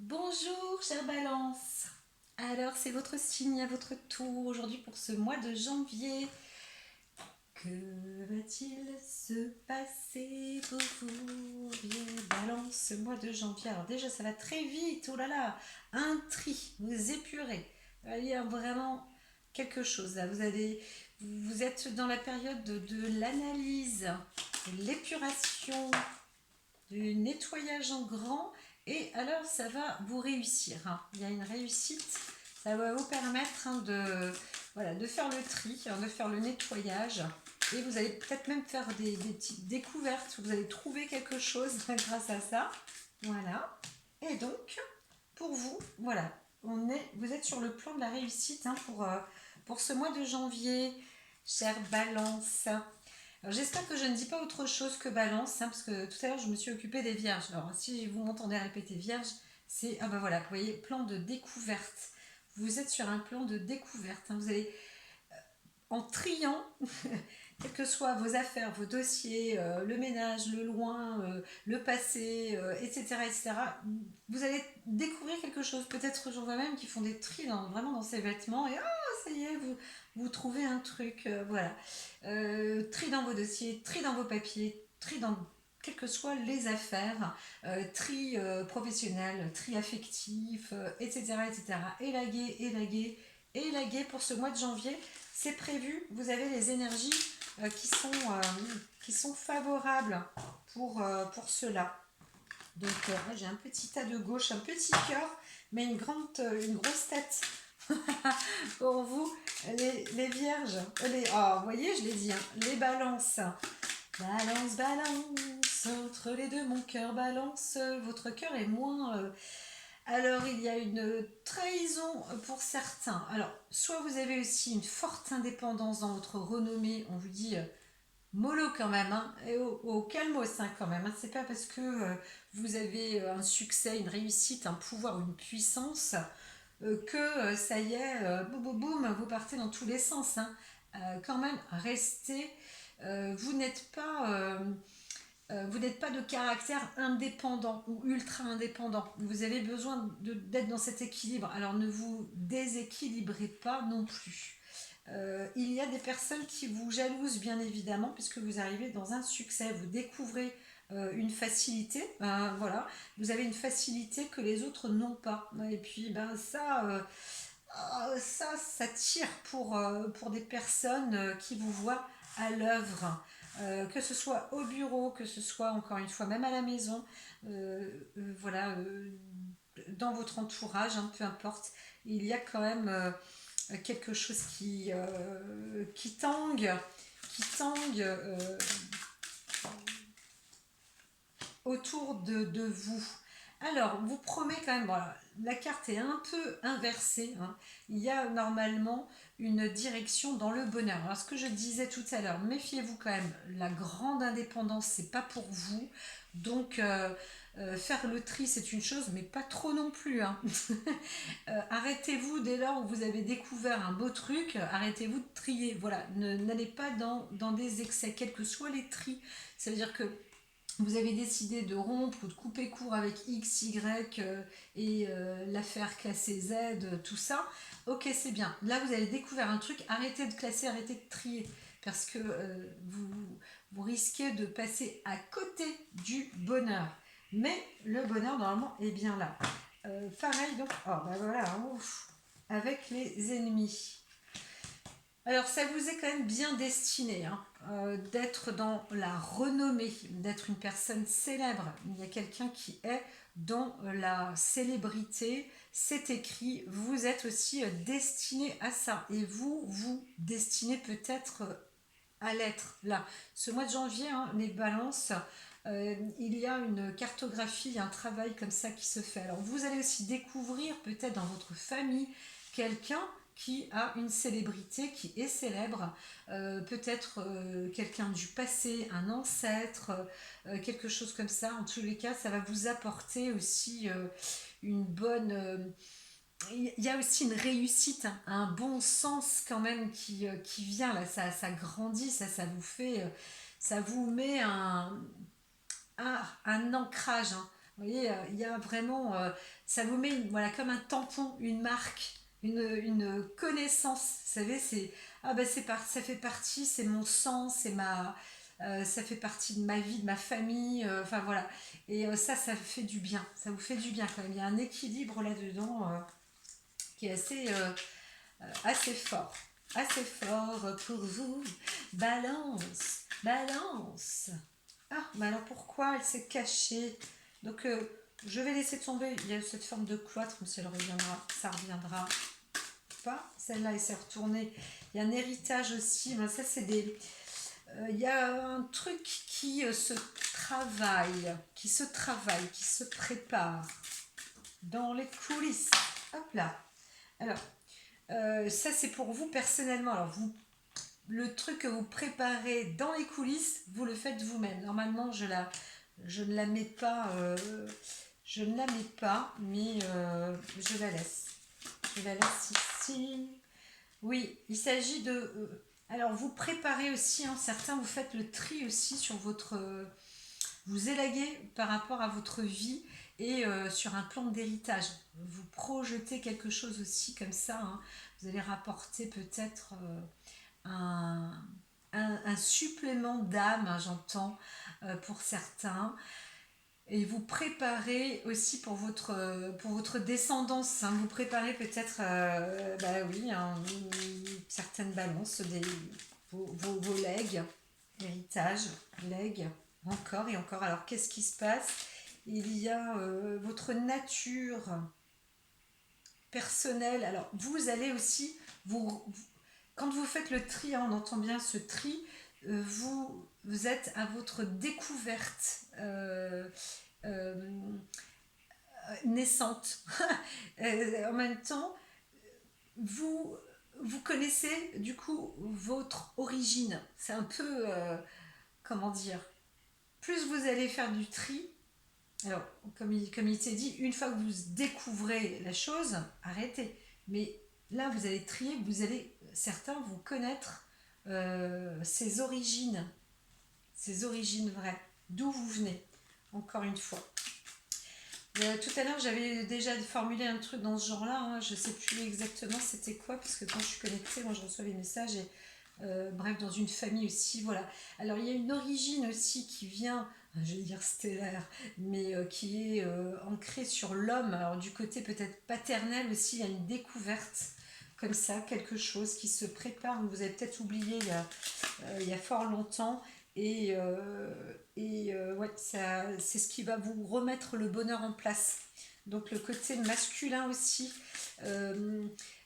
Bonjour, chère Balance. Alors, c'est votre signe à votre tour aujourd'hui pour ce mois de janvier. Que va-t-il se passer pour vous, vieille Balance, ce mois de janvier? Alors déjà, ça va très vite. Oh là là, un tri, vous épurez. Il y a vraiment quelque chose là. Vous êtes dans la période de l'analyse, de l'épuration, du nettoyage en grand. Et alors, ça va vous réussir, hein. Il y a une réussite. Ça va vous permettre, hein, voilà, de faire le tri, hein, de faire le nettoyage. Et vous allez peut-être même faire des petites découvertes. Vous allez trouver quelque chose grâce à ça. Voilà. Et donc, pour vous, voilà, vous êtes sur le plan de la réussite, hein, pour ce mois de janvier, chère Balance. Alors, j'espère que je ne dis pas autre chose que balance, hein, parce que tout à l'heure je me suis occupée des vierges. Alors si vous m'entendez répéter vierge, c'est, ah ben voilà, vous voyez, plan de découverte. Vous êtes sur un plan de découverte, hein. Vous allez, en triant, quelles que soient vos affaires, vos dossiers, le ménage, le loin, le passé, etc., etc., vous allez découvrir quelque chose. Peut-être j'en vois même qui font des tris vraiment dans ces vêtements, et ça y est, vous trouvez un truc, voilà. Tri dans vos dossiers, tri dans vos papiers, tri dans quelles que soient les affaires, tri professionnel, tri affectif, etc., etc. Élaguer, élaguer, élaguer pour ce mois de janvier. C'est prévu, vous avez les énergies qui sont favorables pour cela. Donc j'ai un petit tas de gauche, un petit cœur, mais une grosse tête pour vous, les vierges. Vous voyez, je l'ai dit, hein, les balances. Balance, balance, entre les deux, mon cœur balance. Votre cœur est moins. Alors, il y a une trahison pour certains. Alors, soit vous avez aussi une forte indépendance dans votre renommée. On vous dit mollo quand même, hein, et au calmos, hein, quand même, hein. C'est pas parce que vous avez un succès, une réussite, un pouvoir, une puissance que ça y est, boum boum boum, vous partez dans tous les sens, hein. Quand même, restez. Vous n'êtes pas. Vous n'êtes pas de caractère indépendant ou ultra indépendant. Vous avez besoin d'être dans cet équilibre. Alors ne vous déséquilibrez pas non plus. Il y a des personnes qui vous jalousent bien évidemment puisque vous arrivez dans un succès, vous découvrez une facilité, voilà, vous avez une facilité que les autres n'ont pas. Et puis ça tire pour des personnes qui vous voient à l'œuvre, que ce soit au bureau, que ce soit encore une fois même à la maison, voilà, dans votre entourage, hein, peu importe, il y a quand même quelque chose qui tangue autour de vous. Alors, vous promet quand même, voilà, la carte est un peu inversée, hein. Il y a normalement une direction dans le bonheur. Alors, ce que je disais tout à l'heure, méfiez-vous quand même, la grande indépendance, c'est pas pour vous. Donc, faire le tri, c'est une chose, mais pas trop non plus, hein. Arrêtez-vous dès lors où vous avez découvert un beau truc, arrêtez-vous de trier. Voilà, n'allez pas dans des excès, quels que soient les tris. Ça veut dire que vous avez décidé de rompre ou de couper court avec X, Y et l'affaire classée Z, tout ça, ok, c'est bien. Là, vous avez découvert un truc, arrêtez de classer, arrêtez de trier, parce que vous risquez de passer à côté du bonheur. Mais le bonheur, normalement, est bien là. Pareil, donc, oh, bah voilà, ouf, avec les ennemis. Alors, ça vous est quand même bien destiné, hein, d'être dans la renommée, d'être une personne célèbre. Il y a quelqu'un qui est dans la célébrité, c'est écrit, vous êtes aussi destiné à ça. Et vous destinez peut-être à l'être là. Ce mois de janvier, hein, les balances, il y a une cartographie, un travail comme ça qui se fait. Alors vous allez aussi découvrir peut-être dans votre famille quelqu'un qui a une célébrité, qui est célèbre, peut-être quelqu'un du passé, un ancêtre, quelque chose comme ça. En tous les cas, ça va vous apporter aussi une bonne... il y a aussi une réussite, hein, un bon sens quand même qui vient là, ça grandit, ça vous fait, ça vous met un ancrage, hein, Vous voyez, il y a vraiment, ça vous met voilà, comme un tampon, une marque, une connaissance. Vous savez, c'est, ah ben ça fait partie, c'est mon sang, ça fait partie de ma vie, de ma famille, enfin voilà. Et ça fait du bien, ça vous fait du bien quand même. Il y a un équilibre là-dedans qui est assez fort. Assez fort pour vous. Balance, balance. Ah, mais alors pourquoi elle s'est cachée? Donc, je vais laisser tomber. Il y a cette forme de cloître, mais si elle reviendra, ça reviendra pas. Celle-là, elle s'est retournée. Il y a un héritage aussi. Mais ça, c'est des. Il y a un truc qui se travaille, qui se prépare dans les coulisses. Hop là. Alors, ça, c'est pour vous personnellement. Alors, le truc que vous préparez dans les coulisses, vous le faites vous-même. Normalement, je ne la mets pas, mais je la laisse. Je la laisse ici. Oui, il s'agit de. Alors, vous préparez aussi, hein, certains, vous faites le tri aussi sur votre. Vous élaguez par rapport à votre vie et sur un plan d'héritage. Vous projetez quelque chose aussi comme ça. Hein. Vous allez rapporter peut-être un, un supplément d'âme, hein, j'entends, pour certains. Et vous préparez aussi pour votre descendance. Hein. Vous préparez peut-être, bah oui, hein, certaines balances, vos legs, héritage, legs, encore et encore. Alors qu'est-ce qui se passe? Il y a votre nature personnelle. Alors vous allez aussi, quand vous faites le tri, hein, on entend bien ce tri, vous êtes à votre découverte euh, naissante. En même temps, vous, vous connaissez du coup votre origine. C'est un peu, comment dire, plus vous allez faire du tri, alors comme il t'est dit, une fois que vous découvrez la chose, arrêtez. Mais là, vous allez trier, vous allez, certains vous connaître ses origines vraies, d'où vous venez, encore une fois. Tout à l'heure, j'avais déjà formulé un truc dans ce genre-là. Hein. Je ne sais plus exactement c'était quoi, parce que quand je suis connectée, moi je reçois les messages et bref, dans une famille aussi, voilà. Alors il y a une origine aussi qui vient, je vais dire stellaire, mais qui est ancrée sur l'homme. Alors du côté peut-être paternel aussi, il y a une découverte comme ça, quelque chose qui se prépare. Vous avez peut-être oublié il y a fort longtemps. Ouais, c'est ce qui va vous remettre le bonheur en place. Donc le côté masculin aussi,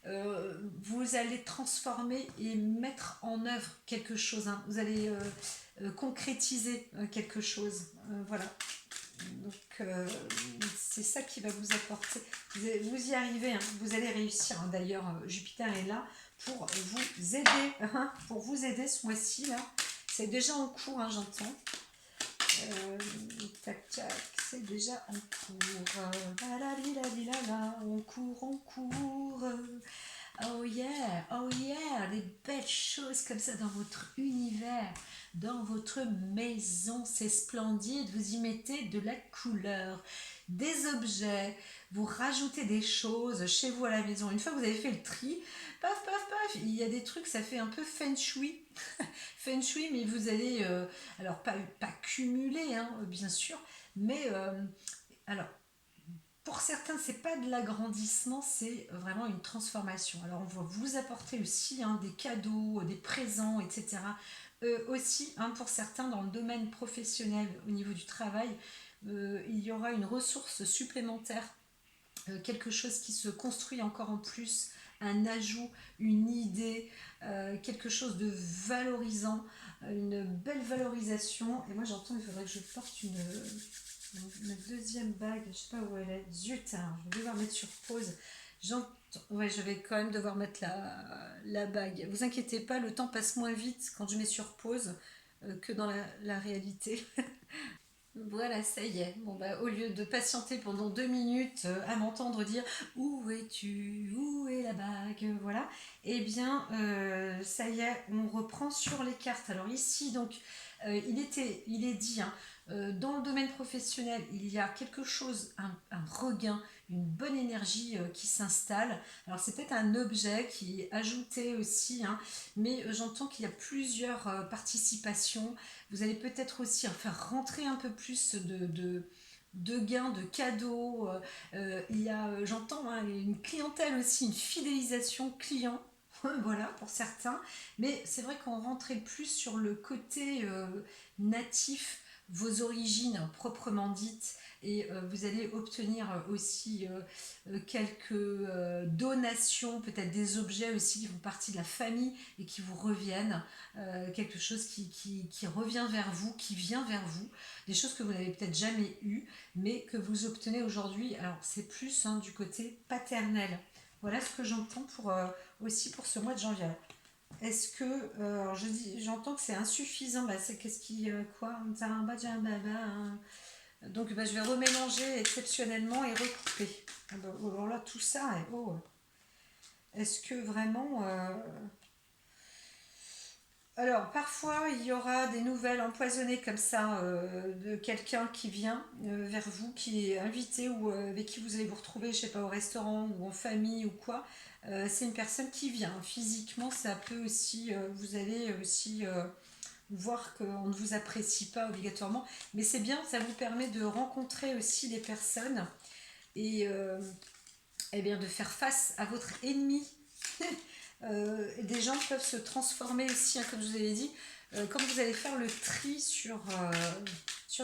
vous allez transformer et mettre en œuvre quelque chose. Hein. Vous allez concrétiser quelque chose. Voilà. Donc c'est ça qui va vous apporter. Vous y arrivez, hein. Vous allez réussir. Hein. D'ailleurs, Jupiter est là pour vous aider. Hein. Pour vous aider ce mois-ci là. C'est déjà en cours, hein, j'entends. Tac, tac, c'est déjà en cours. On court, on court. Oh yeah, des belles choses comme ça dans votre univers, dans votre maison, c'est splendide. Vous y mettez de la couleur, des objets, vous rajoutez des choses chez vous à la maison. Une fois que vous avez fait le tri, paf, paf, paf, il y a des trucs, ça fait un peu feng shui. Feng shui, mais vous allez, alors pas cumuler, hein, bien sûr, mais alors pour certains, c'est pas de l'agrandissement, c'est vraiment une transformation. Alors, on va vous apporter aussi hein, des cadeaux, des présents, etc. Aussi, hein, pour certains, dans le domaine professionnel, au niveau du travail, il y aura une ressource supplémentaire, quelque chose qui se construit encore en plus, un ajout, une idée, quelque chose de valorisant, une belle valorisation. Et moi, j'entends, il faudrait que je porte ma deuxième bague, je sais pas où elle est. Zut, hein, je vais devoir mettre sur pause. Ouais, je vais quand même devoir mettre la bague. Vous inquiétez pas, le temps passe moins vite quand je mets sur pause que dans la réalité. Voilà, ça y est. Bon, bah, au lieu de patienter pendant 2 minutes à m'entendre dire où es-tu, où est la bague, voilà, eh bien, ça y est, on reprend sur les cartes. Alors ici, donc, il est dit, hein, Dans le domaine professionnel, il y a quelque chose, un regain, une bonne énergie qui s'installe. Alors c'est peut-être un objet qui est ajouté aussi, hein, mais j'entends qu'il y a plusieurs participations. Vous allez peut-être aussi faire rentrer un peu plus de gains, de cadeaux. Il y a, j'entends, hein, une clientèle aussi, une fidélisation client. Voilà, pour certains. Mais c'est vrai qu'on rentrait plus sur le côté natif, vos origines proprement dites, et vous allez obtenir aussi quelques donations, peut-être des objets aussi qui font partie de la famille et qui vous reviennent, quelque chose qui revient vers vous, qui vient vers vous, des choses que vous n'avez peut-être jamais eues, mais que vous obtenez aujourd'hui. Alors c'est plus, hein, du côté paternel. Voilà ce que j'entends aussi pour ce mois de janvier. Est-ce que, alors j'entends que c'est insuffisant, bah, c'est qu'est-ce qui, quoi, donc bah, je vais remélanger exceptionnellement et recouper. Ah bah, alors là, tout ça, est-ce que vraiment... Alors, parfois, il y aura des nouvelles empoisonnées comme ça de quelqu'un qui vient vers vous, qui est invité ou avec qui vous allez vous retrouver, je sais pas, au restaurant ou en famille ou quoi. C'est une personne qui vient. Physiquement, ça peut aussi, vous allez aussi voir qu'on ne vous apprécie pas obligatoirement, mais c'est bien, ça vous permet de rencontrer aussi des personnes et, bien de faire face à votre ennemi. Des gens peuvent se transformer aussi, hein, comme je vous avais dit, quand vous allez faire le tri sur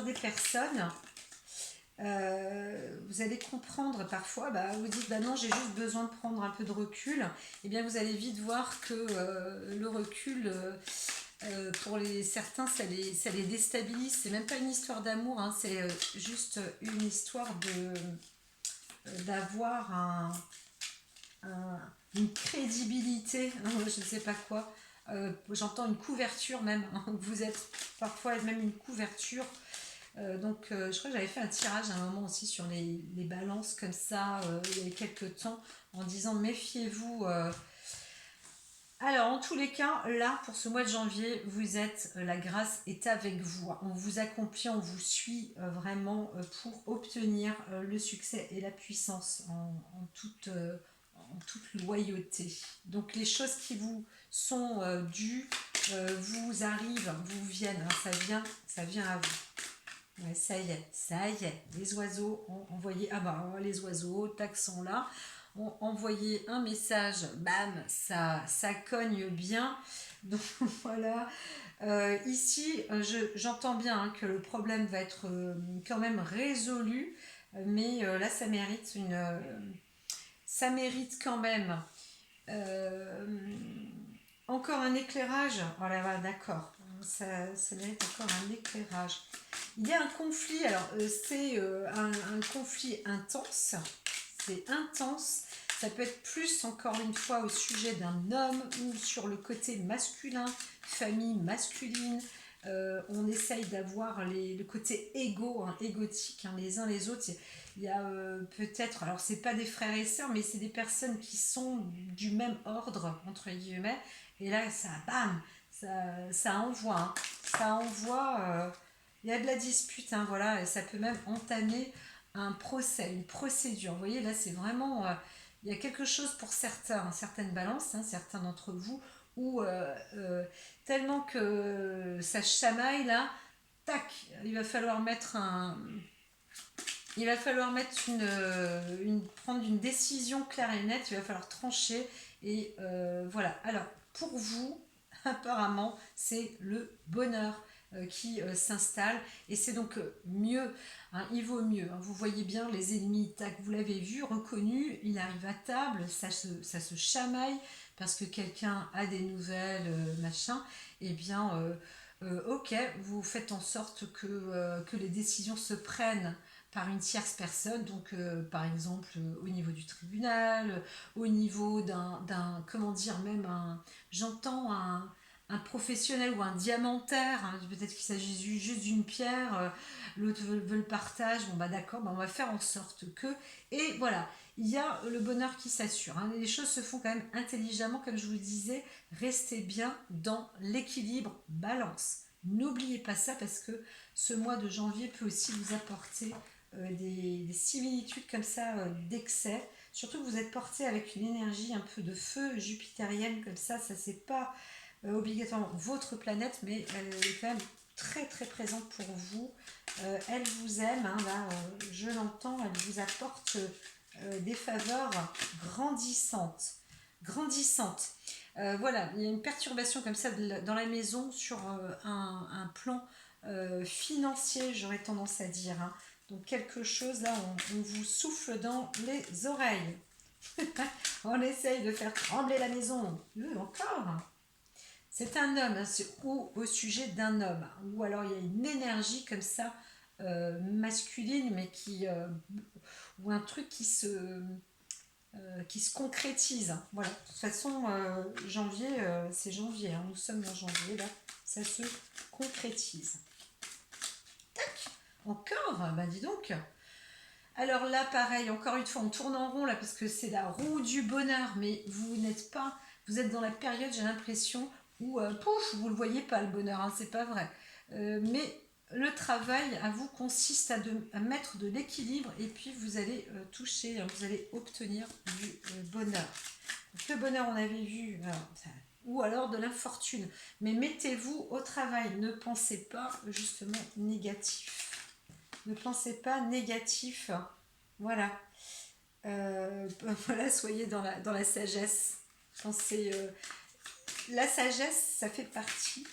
des personnes. Vous allez comprendre parfois, bah, vous dites bah non, j'ai juste besoin de prendre un peu de recul, et bien vous allez vite voir que le recul, pour certains, ça les déstabilise. C'est même pas une histoire d'amour, hein, c'est juste une histoire d'avoir une crédibilité, hein, je ne sais pas quoi. J'entends une couverture même, hein, vous êtes parfois même une couverture. Je crois que j'avais fait un tirage à un moment aussi sur les balances comme ça, il y a quelques temps, en disant méfiez-vous. Alors, en tous les cas, là, pour ce mois de janvier, vous êtes, la grâce est avec vous. On vous accomplit, on vous suit vraiment pour obtenir le succès et la puissance en toute loyauté. Donc, les choses qui vous sont dues vous arrivent, vous viennent, hein, ça vient à vous. Ouais, ça y est, les oiseaux ont envoyé, ah bah les oiseaux, tac, sont là, ont envoyé un message, bam, ça cogne bien. Donc voilà. Ici, j'entends bien, hein, que le problème va être quand même résolu, mais là ça mérite quand même euh, encore un éclairage. Voilà, voilà, d'accord. Ça mérite encore un éclairage. Il y a un conflit, alors c'est un conflit intense, c'est intense, ça peut être plus encore une fois au sujet d'un homme ou sur le côté masculin, famille masculine. On essaye d'avoir le côté égo, hein, égotique, hein, les uns les autres. Il y a peut-être, alors c'est pas des frères et sœurs, mais c'est des personnes qui sont du même ordre, entre guillemets, et là ça, bam, ça envoie, hein, ça envoie. Il y a de la dispute, hein, voilà, et ça peut même entamer un procès, une procédure. Vous voyez, là, c'est vraiment... il y a quelque chose pour certains, certaines balances, hein, certains d'entre vous, où tellement que ça chamaille, là, tac, il va falloir mettre un... Il va falloir mettre prendre une décision claire et nette, il va falloir trancher, et voilà. Alors, pour vous, apparemment, c'est le bonheur qui s'installe, et c'est donc mieux, hein, il vaut mieux, hein. Vous voyez bien les ennemis, tac, vous l'avez vu, reconnu, il arrive à table, ça se chamaille parce que quelqu'un a des nouvelles, machin, et bien ok, vous faites en sorte que les décisions se prennent par une tierce personne, donc par exemple au niveau du tribunal, au niveau comment dire, même j'entends un professionnel ou un diamantaire, hein, peut-être qu'il s'agit juste d'une pierre, l'autre veut le partage, bon bah d'accord, bah on va faire en sorte que, et voilà, il y a le bonheur qui s'assure, hein. Les choses se font quand même intelligemment, comme je vous le disais, restez bien dans l'équilibre, balance. N'oubliez pas ça parce que ce mois de janvier peut aussi vous apporter des similitudes comme ça d'excès. Surtout que vous êtes porté avec une énergie un peu de feu jupitérienne comme ça c'est pas obligatoirement votre planète, mais elle est quand même très très présente pour vous. Elle vous aime, hein, là, je l'entends, elle vous apporte des faveurs grandissantes. Grandissantes. Voilà, il y a une perturbation comme ça dans la maison sur un plan financier, j'aurais tendance à dire. Hein. Donc quelque chose, là, on vous souffle dans les oreilles. On essaye de faire trembler la maison. Encore. C'est un homme, hein, c'est au sujet d'un homme. Ou alors il y a une énergie comme ça, masculine, mais ou un truc qui se concrétise. Voilà. De toute façon, janvier, c'est janvier. Hein. Nous sommes en janvier, là. Ça se concrétise. Tac. Encore. Bah dis donc. Alors là, pareil, encore une fois, on tourne en rond là parce que c'est la roue du bonheur, mais vous n'êtes pas, vous êtes dans la période, j'ai l'impression, où pouf, vous le voyez pas le bonheur, hein, c'est pas vrai. Mais le travail à vous consiste à mettre de l'équilibre et puis vous allez toucher, hein, vous allez obtenir du bonheur. Donc, le bonheur, on avait vu, ou alors de l'infortune. Mais mettez-vous au travail, ne pensez pas justement négatif. Ne pensez pas négatif. Voilà. Voilà, soyez dans la sagesse. Pensez, la sagesse, ça fait partie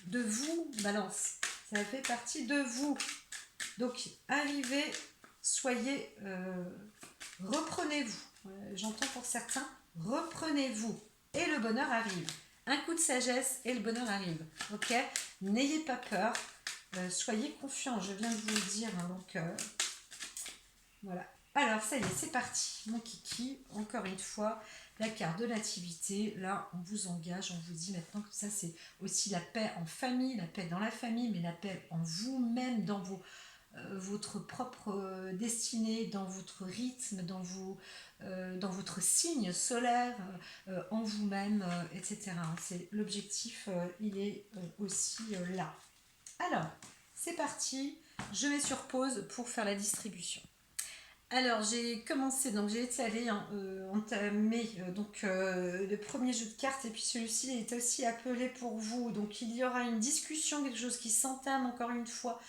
de vous, Balance. Ça fait partie de vous. Donc, arrivez, soyez, reprenez-vous. J'entends pour certains, reprenez-vous. Et le bonheur arrive. Un coup de sagesse et le bonheur arrive. Ok? N'ayez pas peur. Soyez confiants, je viens de vous le dire. Hein, donc, voilà. Alors, ça y est, c'est parti. Mon kiki, encore une fois, la carte de nativité. Là, on vous engage, on vous dit maintenant que ça, c'est aussi la paix en famille, la paix dans la famille, mais la paix en vous-même, dans votre propre destinée, dans votre rythme, dans votre signe solaire, en vous-même, etc. C'est l'objectif, il est aussi là. Alors, c'est parti, je mets sur pause pour faire la distribution. Alors, j'ai commencé, donc j'ai étalé, entamé le premier jeu de cartes, et puis celui-ci est aussi appelé pour vous. Donc, il y aura une discussion, quelque chose qui s'entame encore une fois.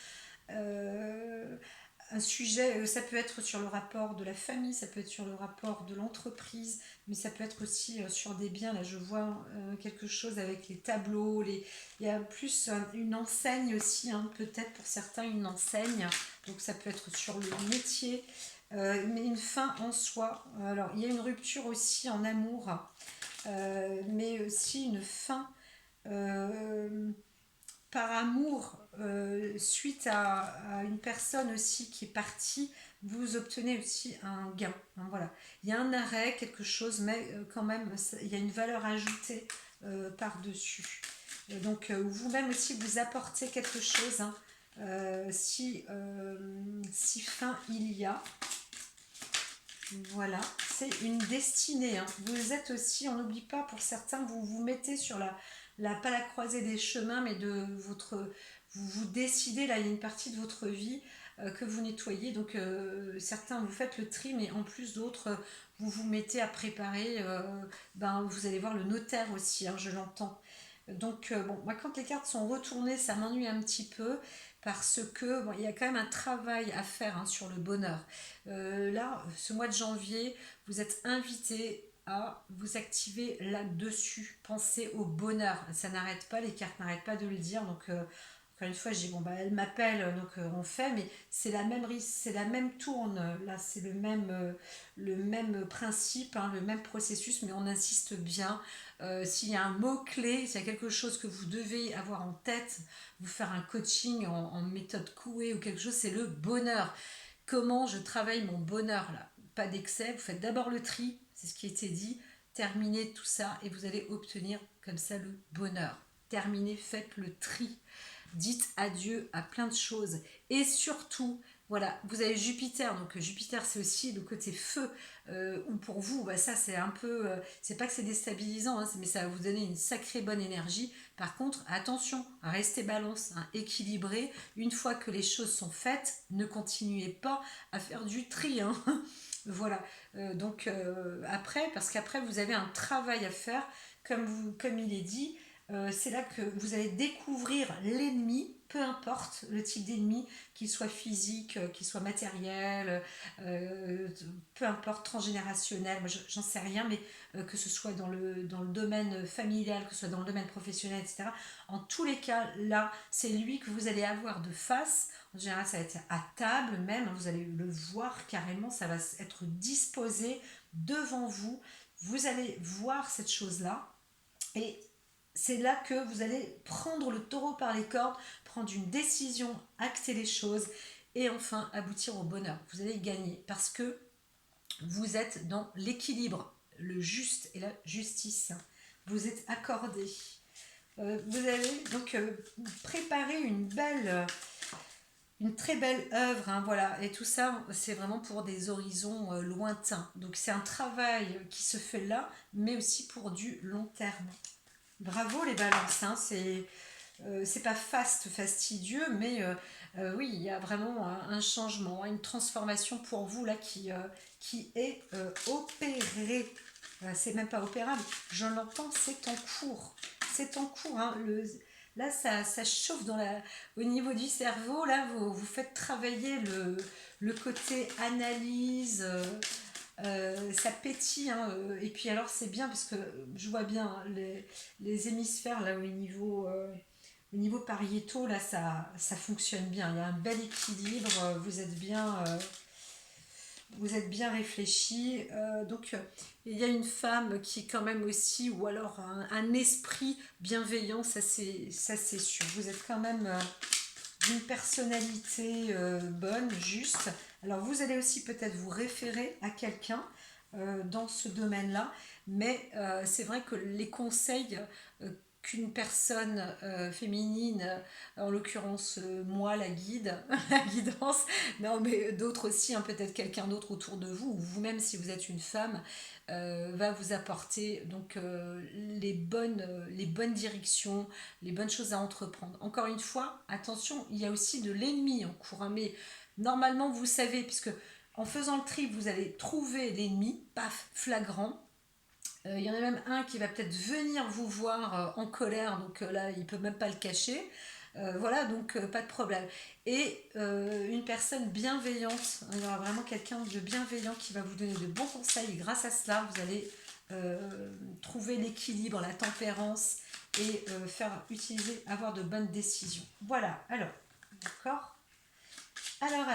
Un sujet, ça peut être sur le rapport de la famille, ça peut être sur le rapport de l'entreprise, mais ça peut être aussi sur des biens. Là, je vois quelque chose avec les tableaux, il y a plus une enseigne aussi, hein, peut-être pour certains une enseigne, donc ça peut être sur le métier, mais une fin en soi. Alors, il y a une rupture aussi en amour, mais aussi une fin par amour, suite à une personne aussi qui est partie, vous obtenez aussi un gain. Hein, voilà. Il y a un arrêt, quelque chose, mais quand même, il y a une valeur ajoutée par-dessus. Donc, vous-même aussi, vous apportez quelque chose, hein, si fin il y a. Voilà, c'est une destinée. Hein. Vous êtes aussi, on n'oublie pas, pour certains, vous vous mettez sur pas la croisée des chemins, mais vous décidez, là, il y a une partie de votre vie que vous nettoyez. Donc, certains, vous faites le tri, mais en plus d'autres, vous vous mettez à préparer. Vous allez voir le notaire aussi, hein, je l'entends. Donc, bon, moi, quand les cartes sont retournées, ça m'ennuie un petit peu parce que il y a quand même un travail à faire, hein, sur le bonheur. Là, ce mois de janvier, vous êtes invité à vous activer là-dessus. Pensez au bonheur. Ça n'arrête pas, les cartes n'arrêtent pas de le dire. Donc, encore une fois, je dis, elle m'appelle, donc on fait, mais c'est la même tourne. Là, c'est le même principe, hein, le même processus, mais on insiste bien. S'il y a un mot-clé, s'il y a quelque chose que vous devez avoir en tête, vous faire un coaching en méthode Coué ou quelque chose, c'est le bonheur. Comment je travaille mon bonheur là? Pas d'excès, vous faites d'abord le tri, c'est ce qui a été dit, terminez tout ça et vous allez obtenir comme ça le bonheur. Terminez, faites le tri, dites adieu à plein de choses et surtout Voilà, vous avez Jupiter, donc Jupiter c'est aussi le côté feu, ou pour vous, bah, ça c'est un peu, c'est pas que c'est déstabilisant, hein, mais ça va vous donner une sacrée bonne énergie. Par contre, attention, restez balance, hein, équilibré. Une fois que les choses sont faites, ne continuez pas à faire du tri, hein. Voilà, après, parce qu'après vous avez un travail à faire, comme il est dit, c'est là que vous allez découvrir l'ennemi, peu importe le type d'ennemi, qu'il soit physique, qu'il soit matériel, euh, peu importe, transgénérationnel, moi j'en sais rien, mais que ce soit dans le domaine familial, que ce soit dans le domaine professionnel, etc. En tous les cas, là, c'est lui que vous allez avoir de face. En général, ça va être à table même, hein, vous allez le voir carrément, ça va être disposé devant vous. Vous allez voir cette chose-là et c'est là que vous allez prendre le taureau par les cornes, prendre une décision, acter les choses et enfin aboutir au bonheur. Vous allez gagner parce que vous êtes dans l'équilibre, le juste et la justice. Vous êtes accordé. Vous allez donc préparer une très belle œuvre, hein, voilà. Et tout ça, c'est vraiment pour des horizons lointains. Donc c'est un travail qui se fait là, mais aussi pour du long terme. Bravo les balances, hein, c'est pas fastidieux, mais oui, il y a vraiment un changement, une transformation pour vous là qui est opérée. C'est même pas opérable, je l'entends, c'est en cours. C'est en cours, hein, là ça chauffe au niveau du cerveau, là vous faites travailler le côté analyse. Ça pétille, hein, et puis alors c'est bien parce que je vois bien, hein, les hémisphères là au niveau pariétaux là ça fonctionne bien, il y a un bel équilibre, vous êtes bien réfléchi, il y a une femme qui quand même aussi, ou alors un esprit bienveillant, ça c'est sûr, vous êtes quand même d'une personnalité bonne, juste. Alors vous allez aussi peut-être vous référer à quelqu'un dans ce domaine-là, mais c'est vrai que les conseils qu'une personne féminine, en l'occurrence moi la guide, la guidance, non mais d'autres aussi, hein, peut-être quelqu'un d'autre autour de vous, ou vous-même si vous êtes une femme, va vous apporter donc les bonnes directions, les bonnes choses à entreprendre. Encore une fois, attention, il y a aussi de l'ennemi en cours, hein, mais normalement vous savez, puisque en faisant le tri, vous allez trouver l'ennemi, paf, flagrant. Il y en a même un qui va peut-être venir vous voir en colère, donc là, il ne peut même pas le cacher. Voilà, donc pas de problème. Et une personne bienveillante, il y aura vraiment quelqu'un de bienveillant qui va vous donner de bons conseils. Et grâce à cela, vous allez trouver l'équilibre, la tempérance et avoir de bonnes décisions. Voilà, alors, d'accord. Alors,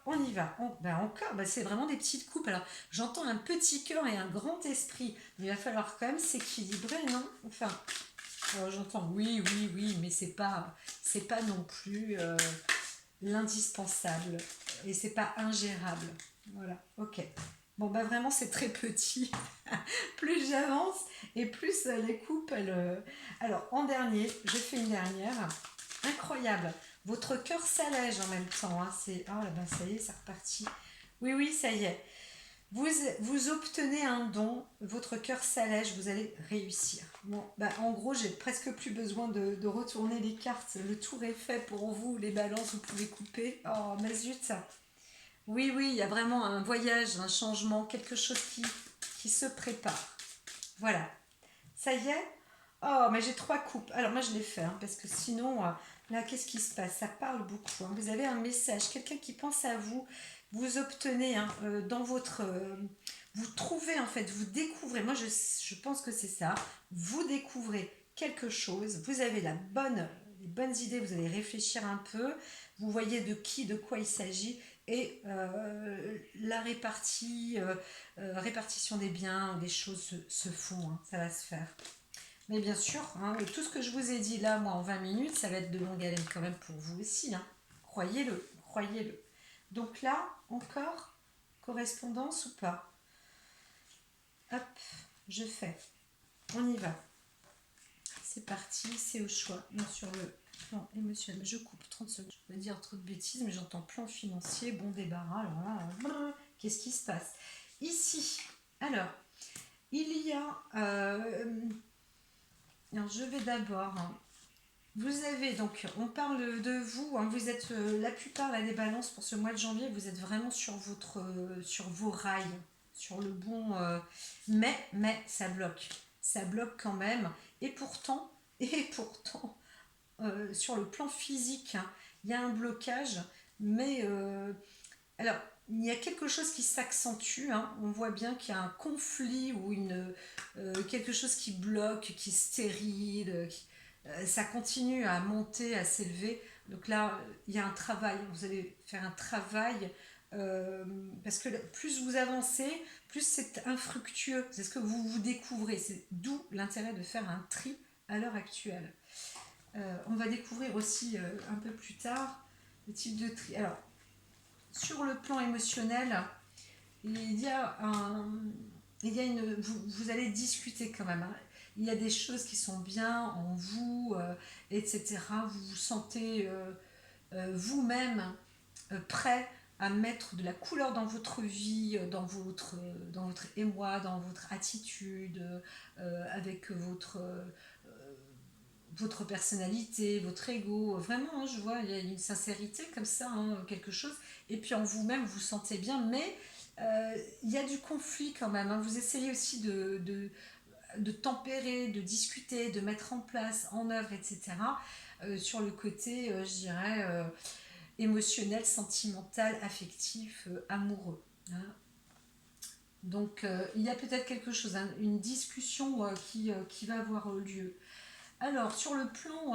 on y va. Encore, c'est vraiment des petites coupes. Alors, j'entends un petit cœur et un grand esprit. Mais il va falloir quand même s'équilibrer, non? Enfin, j'entends oui, oui, oui, mais c'est pas non plus l'indispensable. Et c'est pas ingérable. Voilà, ok. Bon, vraiment, c'est très petit. Plus j'avance et plus les coupes, Alors, en dernier, je fais une dernière. Incroyable. Votre cœur s'allège en même temps, hein. Oh là ben ça y est, c'est reparti. Oui, oui, ça y est. Vous obtenez un don, votre cœur s'allège, vous allez réussir. Bon, en gros, j'ai presque plus besoin de retourner les cartes. Le tour est fait pour vous, les balances, vous pouvez couper. Oh, mais zut. Oui, oui, il y a vraiment un voyage, un changement, quelque chose qui se prépare. Voilà. Ça y est? Oh, mais j'ai 3 coupes. Alors moi, je l'ai fait, hein, parce que sinon, là, qu'est-ce qui se passe? Ça parle beaucoup, hein. Vous avez un message, quelqu'un qui pense à vous. Vous obtenez, hein, dans votre... vous trouvez, en fait, vous découvrez. Moi, je pense que c'est ça. Vous découvrez quelque chose. Vous avez les bonnes idées. Vous allez réfléchir un peu. Vous voyez de quoi il s'agit. Et la répartition des biens ou des choses se font, hein. Ça va se faire. Mais bien sûr, hein, tout ce que je vous ai dit là, moi, en 20 minutes, ça va être de longue haleine quand même pour vous aussi, hein. Croyez-le, croyez-le. Donc là, encore, correspondance ou pas? Hop, je fais. On y va. C'est parti, c'est au choix. Non, sur plan émotionnel. Je coupe 30 secondes. Je vais dire trop de bêtises, mais j'entends plan financier, bon débarras. Alors là, qu'est-ce qui se passe ici? Alors, il y a... alors, je vais d'abord... Vous avez donc, on parle de vous, hein, vous êtes la plupart là, des balances pour ce mois de janvier, vous êtes vraiment sur sur vos rails, sur le bon, mais ça bloque quand même. Et pourtant, et pourtant, sur le plan physique, hein, il y a un blocage, mais alors il y a quelque chose qui s'accentue, hein, on voit bien qu'il y a un conflit ou quelque chose qui bloque, qui est stérile, ça continue à monter, à s'élever. Donc là, il y a un travail, vous allez faire un travail, parce que plus vous avancez, plus c'est infructueux, c'est ce que vous découvrez, c'est d'où l'intérêt de faire un tri à l'heure actuelle. On va découvrir aussi un peu plus tard le type de tri. Alors, sur le plan émotionnel, il y a vous allez discuter quand même, hein. Il y a des choses qui sont bien en vous, etc. Vous vous sentez vous-même prêt à mettre de la couleur dans votre vie, dans votre émoi, dans votre attitude, avec votre personnalité, votre ego, vraiment, hein, je vois, il y a une sincérité comme ça, hein, quelque chose, et puis en vous-même, vous vous sentez bien, mais il y a du conflit quand même, hein. Vous essayez aussi de tempérer, de discuter, de mettre en place, en œuvre, etc., sur le côté, je dirais, émotionnel, sentimental, affectif, amoureux, hein. Donc, il y a peut-être quelque chose, hein, une discussion qui va avoir lieu. Alors, sur le plan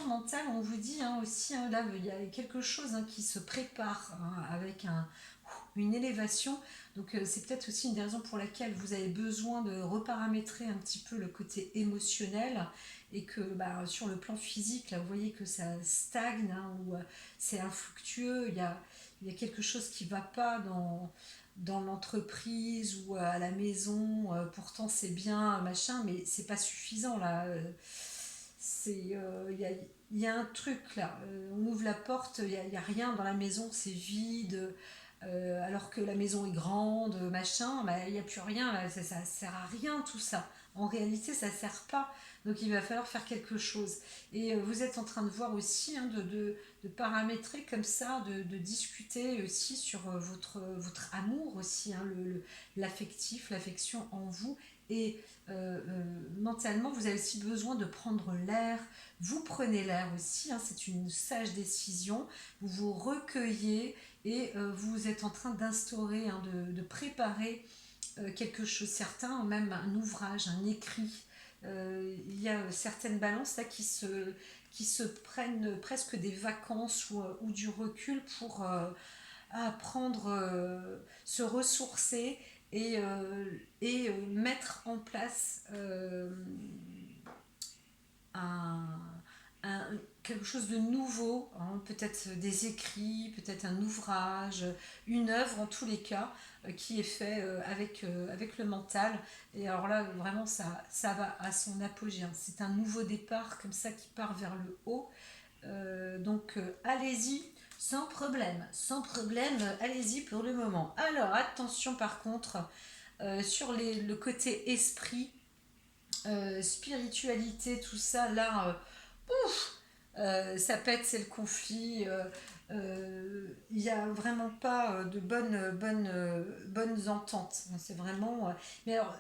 mental, on vous dit, hein, aussi, hein, là, il y a quelque chose, hein, qui se prépare, hein, avec une élévation. Donc, c'est peut-être aussi une des raisons pour laquelle vous avez besoin de reparamétrer un petit peu le côté émotionnel et que bah, sur le plan physique, là, vous voyez que ça stagne, hein, ou c'est infructueux, il y a quelque chose qui ne va pas dans l'entreprise ou à la maison, pourtant c'est bien, machin, mais c'est pas suffisant là. Il y a un truc là. On ouvre la porte, il y a rien dans la maison, c'est vide. Alors que la maison est grande, machin, bah, il n'y a plus rien, là, ça sert à rien tout ça. En réalité, ça sert pas. Donc il va falloir faire quelque chose. Et vous êtes en train de voir aussi, hein, de paramétrer comme ça, de discuter aussi sur votre amour aussi, hein, l'affectif, l'affection en vous. Et mentalement, vous avez aussi besoin de prendre l'air. Vous prenez l'air aussi, hein, c'est une sage décision. Vous vous recueillez et vous êtes en train d'instaurer, hein, de préparer quelque chose, certain, même un ouvrage, un écrit. Il y a certaines balances là qui se prennent presque des vacances ou du recul pour apprendre, se ressourcer et mettre en place un, un- quelque chose de nouveau, hein, peut-être des écrits, peut-être un ouvrage, une œuvre en tous les cas, qui est fait avec le mental. Et alors là, vraiment, ça va à son apogée, hein. C'est un nouveau départ comme ça qui part vers le haut. Donc allez-y sans problème, allez-y pour le moment. Alors attention par contre, sur le côté esprit, spiritualité, tout ça, là, ça pète, c'est le conflit. Il n'y a vraiment pas de bonnes ententes. C'est vraiment. Mais alors,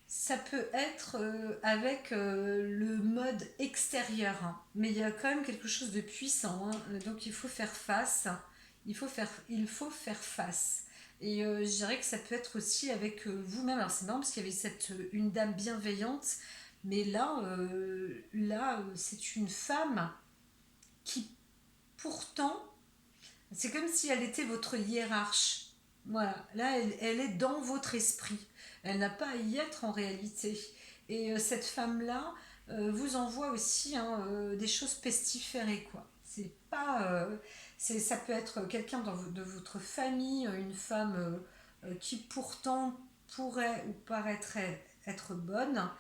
ça peut être avec le mode extérieur, hein. Mais il y a quand même quelque chose de puissant, hein. Donc il faut faire face. Il faut faire face. Et je dirais que ça peut être aussi avec vous-même. Alors c'est marrant parce qu'il y avait une dame bienveillante, mais là, c'est une femme qui pourtant, c'est comme si elle était votre hiérarche. Voilà, là, elle est dans votre esprit. Elle n'a pas à y être en réalité. Et cette femme-là vous envoie aussi, hein, des choses pestiférées, quoi. C'est pas, ça peut être quelqu'un de votre famille, une femme qui pourtant pourrait ou paraîtrait être bonne,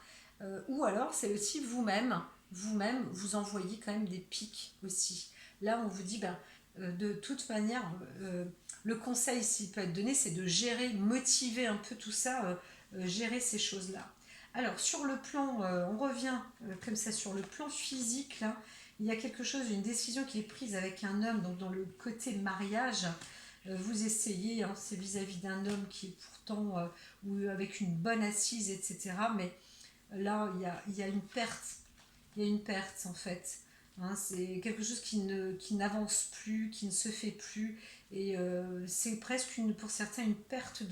ou alors c'est aussi vous-même. vous-même, vous envoyez quand même des pics aussi. Là, on vous dit, ben, de toute manière, le conseil s'il peut être donné, c'est de gérer, motiver un peu tout ça, gérer ces choses-là. Alors, sur le plan, on revient comme ça sur le plan physique, là, il y a quelque chose, une décision qui est prise avec un homme, donc dans le côté mariage, vous essayez, hein, c'est vis-à-vis d'un homme qui est pourtant, ou avec une bonne assise, etc. Mais là, il y a une perte, il y a une perte en fait. Hein, c'est quelque chose qui n'avance plus, qui ne se fait plus, et c'est presque pour certains une perte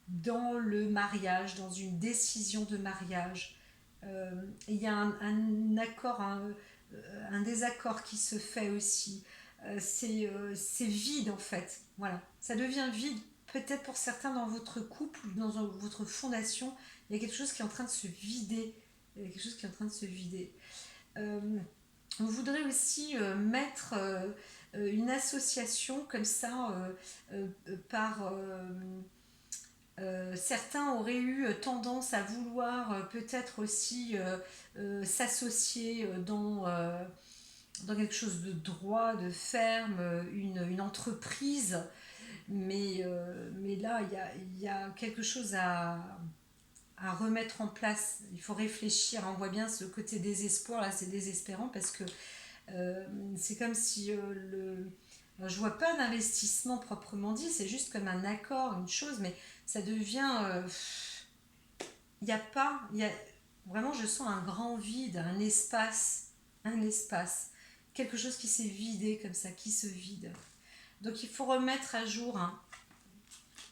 dans le mariage, dans une décision de mariage. Il y a un accord, un désaccord qui se fait aussi. C'est vide en fait. Voilà, ça devient vide. Peut-être pour certains dans votre couple ou dans votre fondation, il y a quelque chose qui est en train de se vider. Il y a quelque chose qui est en train de se vider. Euh, on voudrait aussi mettre une association comme ça par certains auraient eu tendance à vouloir peut-être aussi s'associer dans quelque chose de droit, de ferme, une entreprise, mais là, il y a quelque chose à remettre en place. Il faut réfléchir. On voit bien ce côté désespoir, là, c'est désespérant parce que c'est comme si je vois pas d'investissement proprement dit, c'est juste comme un accord, une chose, mais ça devient. Il n'y a pas. Vraiment, je sens un grand vide, un espace. Quelque chose qui s'est vidé comme ça, qui se vide. Donc il faut remettre à jour, hein,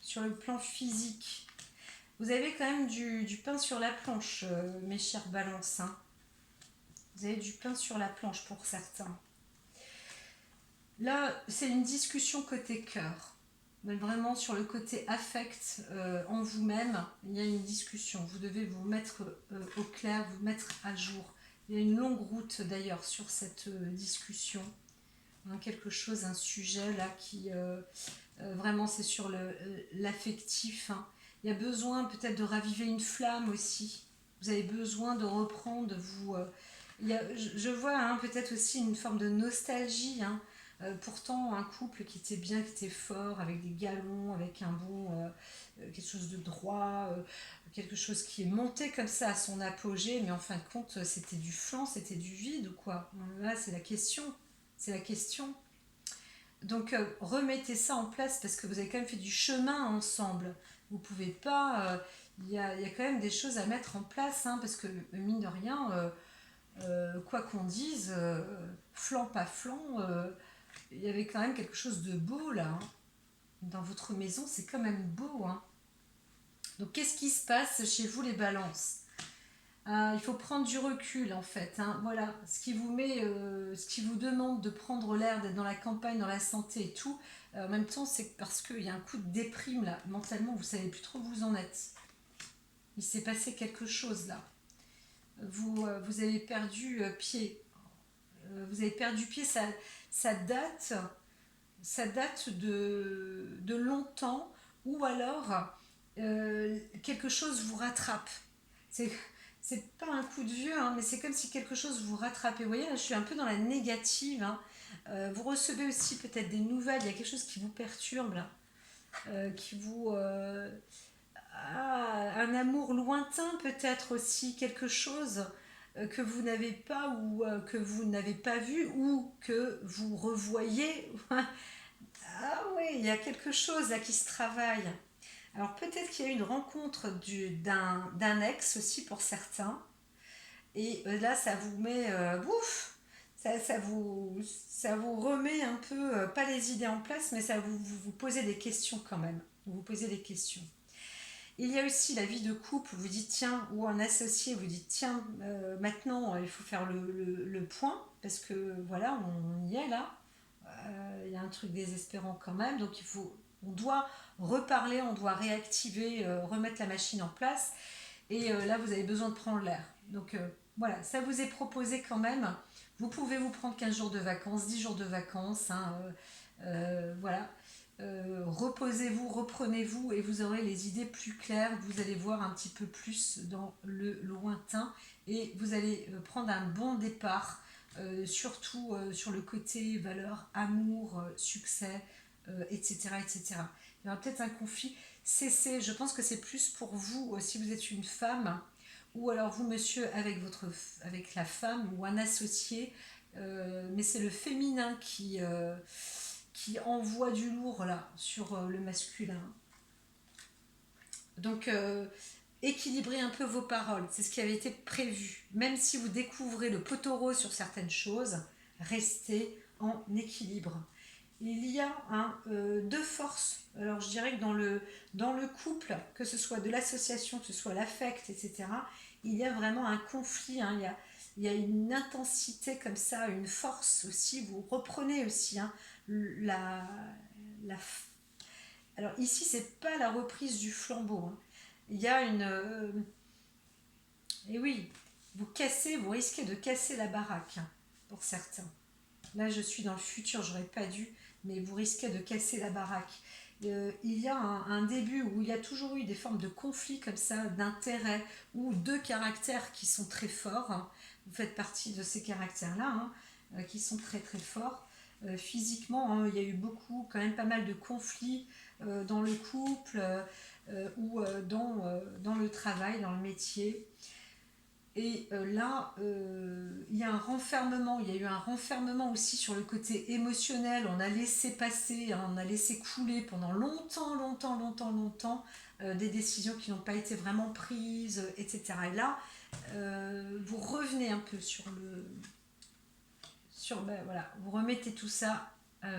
sur le plan physique. Vous avez quand même du pain sur la planche, mes chères balances. Hein. Vous avez du pain sur la planche pour certains. Là, c'est une discussion côté cœur. Mais vraiment sur le côté affect en vous-même, il y a une discussion. Vous devez vous mettre au clair, vous mettre à jour. Il y a une longue route d'ailleurs sur cette discussion. Hein, quelque chose, un sujet là qui vraiment c'est sur l'affectif. Hein. Il y a besoin peut-être de raviver une flamme aussi. Vous avez besoin de reprendre, de vous. Je vois hein, peut-être aussi une forme de nostalgie. Hein. Pourtant, un couple qui était bien, qui était fort, avec des galons, avec un bon. Quelque chose de droit, quelque chose qui est monté comme ça à son apogée, mais en fin de compte, c'était du flanc, c'était du vide ou quoi. Là, c'est la question. C'est la question. Donc remettez ça en place parce que vous avez quand même fait du chemin ensemble. Vous pouvez pas. Il y a quand même des choses à mettre en place hein, parce que mine de rien, quoi qu'on dise, flanc pas flanc, il y avait quand même quelque chose de beau là. Hein. Dans votre maison, c'est quand même beau. Hein. Donc qu'est-ce qui se passe chez vous les balances? Il faut prendre du recul en fait. Hein. Voilà, ce qui vous demande de prendre l'air, d'être dans la campagne, dans la santé et tout. En même temps, c'est parce qu'il y a un coup de déprime là. Mentalement, vous savez plus trop où vous en êtes. Il s'est passé quelque chose là. Vous avez perdu pied. Vous avez perdu pied. Ça date, ça date de longtemps. Ou alors quelque chose vous rattrape. C'est c'est pas un coup de vieux, hein, mais c'est comme si quelque chose vous rattrapait. Vous voyez, là, je suis un peu dans la négative. Hein. Vous recevez aussi peut-être des nouvelles. Il y a quelque chose qui vous perturbe, là, qui vous. Un amour lointain, peut-être aussi, quelque chose que vous n'avez pas ou que vous n'avez pas vu ou que vous revoyez. Ah oui, il y a quelque chose là qui se travaille. Alors peut-être qu'il y a eu une rencontre d'un ex aussi pour certains. Et là, ça vous met, ouf, ça vous remet un peu, pas les idées en place, mais ça vous posez des questions quand même. Vous vous posez des questions. Il y a aussi la vie de couple, vous dites tiens, ou un associé, vous dites tiens, maintenant il faut faire le point, parce que voilà, on y est là. Il y a un truc désespérant quand même, donc on doit reparler, on doit réactiver, remettre la machine en place. Et là, vous avez besoin de prendre l'air. Donc voilà, ça vous est proposé quand même. Vous pouvez vous prendre 15 jours de vacances, 10 jours de vacances. Hein, voilà. reposez-vous, reprenez-vous et vous aurez les idées plus claires, vous allez voir un petit peu plus dans le lointain et vous allez prendre un bon départ, surtout sur le côté valeur, amour, succès, etc., etc. Il y aura peut-être un conflit, cessez, je pense que c'est plus pour vous si vous êtes une femme, ou alors vous monsieur avec la femme ou un associé, mais c'est le féminin qui envoie du lourd là sur le masculin. Donc équilibrez un peu vos paroles, c'est ce qui avait été prévu. Même si vous découvrez le poteau rose sur certaines choses, restez en équilibre. Il y a deux forces. Alors je dirais que dans le couple, que ce soit de l'association, que ce soit l'affect, etc., il y a vraiment un conflit, hein, il y a une intensité comme ça, une force aussi. Vous reprenez aussi la, la... Alors ici, c'est pas la reprise du flambeau. Hein. Il y a une... et oui, vous risquez de casser la baraque, hein, pour certains. Là, je suis dans le futur, j'aurais pas dû, mais vous risquez de casser la baraque. Il y a un début où il y a toujours eu des formes de conflits comme ça, d'intérêts ou de caractères qui sont très forts. Hein. Vous faites partie de ces caractères-là, hein, qui sont très très forts. Physiquement, hein, il y a eu beaucoup, quand même pas mal de conflits dans le couple ou dans le travail, dans le métier. Et là, il y a un renfermement, il y a eu un renfermement aussi sur le côté émotionnel. On a laissé passer, hein, on a laissé couler pendant longtemps des décisions qui n'ont pas été vraiment prises, etc. Et là, vous revenez un peu voilà, vous remettez tout ça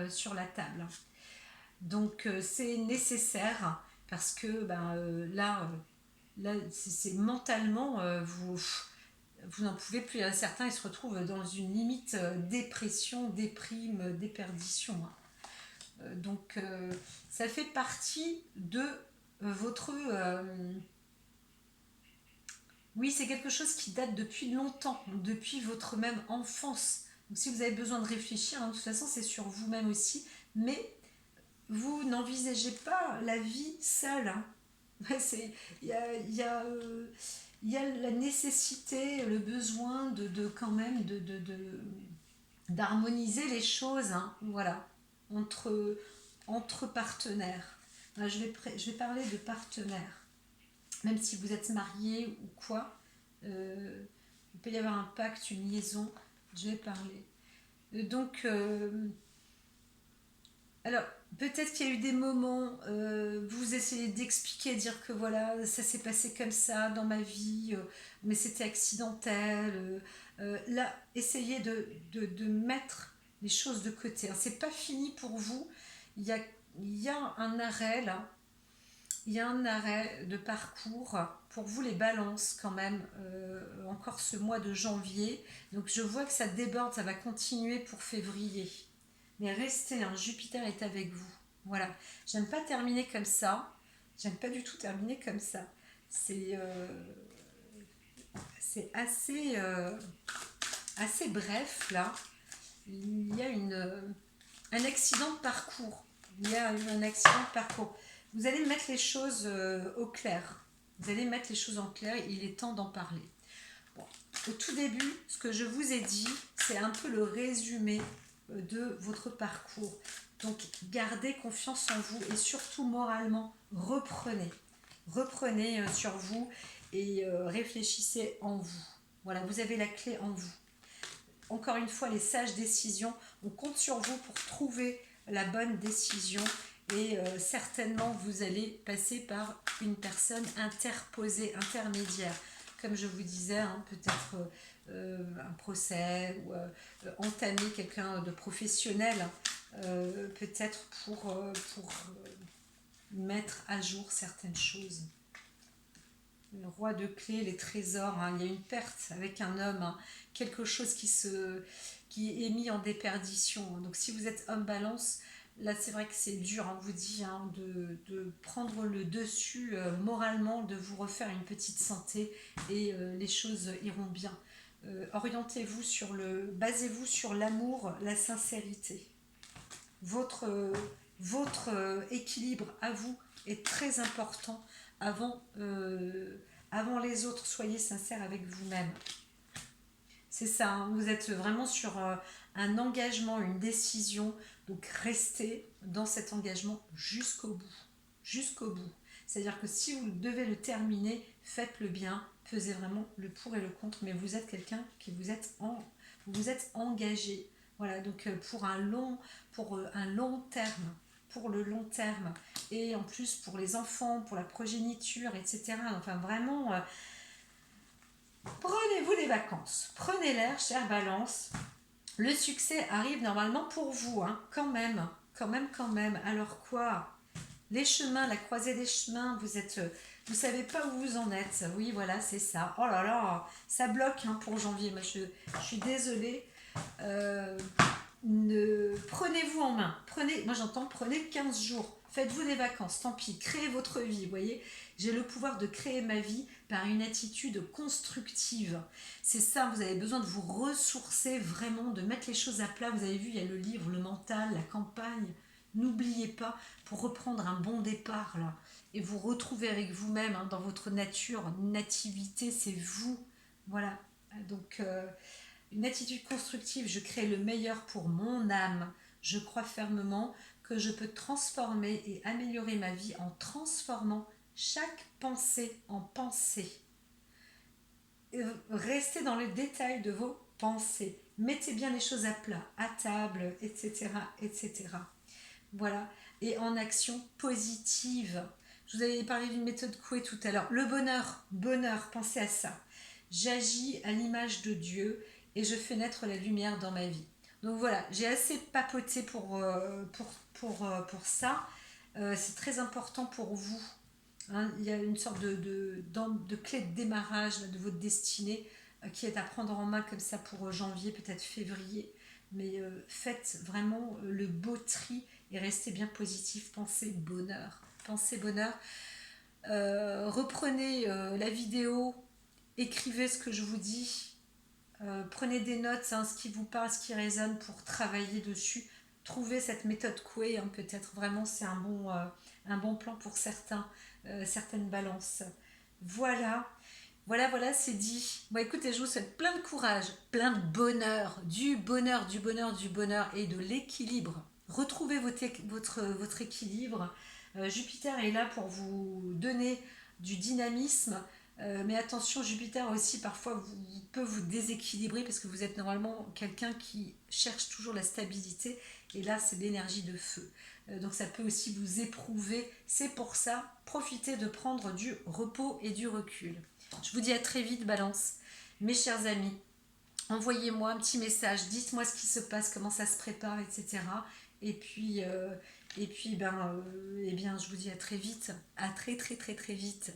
sur la table. Donc c'est nécessaire parce que là c'est mentalement vous n'en pouvez plus. Certains ils se retrouvent dans une limite dépression, déprime, déperdition. Donc ça fait partie de votre oui, c'est quelque chose qui date depuis longtemps, depuis votre même enfance. Donc si vous avez besoin de réfléchir, hein, de toute façon c'est sur vous-même aussi, mais vous n'envisagez pas la vie seule. Hein. Il y a, il y a la nécessité, le besoin quand même d'harmoniser les choses, hein, voilà, entre partenaires. Je vais parler de partenaires. Même si vous êtes marié ou quoi, il peut y avoir un pacte, une liaison, je vais parler. Donc, alors, peut-être qu'il y a eu des moments, vous essayez d'expliquer, dire que voilà, ça s'est passé comme ça dans ma vie, mais c'était accidentel. Là, essayez de mettre les choses de côté. Hein. C'est pas fini pour vous. Il y a, il y a un arrêt là. Il y a un arrêt de parcours pour vous les balances quand même, encore ce mois de janvier. Donc je vois que ça déborde, ça va continuer pour février. Mais restez, hein, Jupiter est avec vous. Voilà. J'aime pas terminer comme ça. J'aime pas du tout terminer comme ça. C'est assez bref là. Il y a un accident de parcours. Il y a un accident de parcours. Vous allez mettre les choses au clair. Vous allez mettre les choses en clair. Il est temps d'en parler. Bon. Au tout début, ce que je vous ai dit, c'est un peu le résumé de votre parcours. Donc, gardez confiance en vous et surtout moralement, reprenez. Reprenez sur vous et réfléchissez en vous. Voilà, vous avez la clé en vous. Encore une fois, les sages décisions, on compte sur vous pour trouver la bonne décision et certainement vous allez passer par une personne interposée, intermédiaire. Comme je vous disais, hein, peut-être un procès ou entamer quelqu'un de professionnel, peut-être pour mettre à jour certaines choses. Le roi de clés, les trésors, hein, il y a une perte avec un homme, hein, quelque chose qui est mis en déperdition. Donc si vous êtes homme balance, là c'est vrai que c'est dur, on vous dit, hein, de prendre le dessus moralement, de vous refaire une petite santé et les choses iront bien. Orientez-vous basez-vous sur l'amour, la sincérité. Votre votre équilibre à vous est très important avant les autres. Soyez sincère avec vous-même. C'est ça, hein, vous êtes vraiment sur un engagement, une décision. Donc restez dans cet engagement jusqu'au bout. Jusqu'au bout. C'est-à-dire que si vous devez le terminer, faites-le bien, pesez vraiment le pour et le contre, mais vous êtes quelqu'un qui vous êtes engagé. Voilà, donc pour un long terme, pour le long terme, et en plus pour les enfants, pour la progéniture, etc. Enfin vraiment, prenez-vous des vacances, prenez l'air, chère Balance. Le succès arrive normalement pour vous, hein, quand même, quand même, quand même. Alors quoi? Les chemins, la croisée des chemins, vous savez pas où vous en êtes. Oui, voilà, c'est ça. Oh là là, ça bloque hein, pour janvier. Moi, je suis désolée. Euh, Prenez-vous en main. Moi j'entends, prenez 15 jours. Faites-vous des vacances, tant pis. Créez votre vie, vous voyez. J'ai le pouvoir de créer ma vie par une attitude constructive. C'est ça, vous avez besoin de vous ressourcer vraiment, de mettre les choses à plat. Vous avez vu, il y a le livre, le mental, la campagne. N'oubliez pas, pour reprendre un bon départ là, et vous retrouver avec vous-même hein, dans votre nature, nativité, c'est vous. Voilà. Donc, une attitude constructive, je crée le meilleur pour mon âme. Je crois fermement que je peux transformer et améliorer ma vie en transformant chaque pensée en pensée. Restez dans le détail de vos pensées. Mettez bien les choses à plat, à table, etc., etc. Voilà. Et en action positive. Je vous avais parlé d'une méthode Coué tout à l'heure. Le bonheur, pensez à ça. J'agis à l'image de Dieu et je fais naître la lumière dans ma vie. Donc voilà, j'ai assez papoté pour ça. C'est très important pour vous. Hein, il y a une sorte de clé de démarrage là, de votre destinée qui est à prendre en main comme ça pour janvier, peut-être février. Mais faites vraiment le beau tri et restez bien positif. Pensez bonheur. Pensez bonheur. Reprenez la vidéo, écrivez ce que je vous dis. Prenez des notes, hein, ce qui vous parle, ce qui résonne pour travailler dessus. Trouvez cette méthode Coué, hein, peut-être vraiment c'est un bon plan pour certaines balances. Voilà, voilà, c'est dit. Bon, écoutez, je vous souhaite plein de courage, plein de bonheur, du bonheur, du bonheur, du bonheur et de l'équilibre. Retrouvez votre équilibre. Jupiter est là pour vous donner du dynamisme, mais attention, Jupiter aussi parfois peut vous déséquilibrer parce que vous êtes normalement quelqu'un qui cherche toujours la stabilité et là c'est l'énergie de feu. Donc ça peut aussi vous éprouver. C'est pour ça, profitez de prendre du repos et du recul. Je vous dis à très vite, Balance. Mes chers amis, envoyez-moi un petit message, dites-moi ce qui se passe, comment ça se prépare, etc. Et puis, eh bien, je vous dis à très vite, à très très très très vite.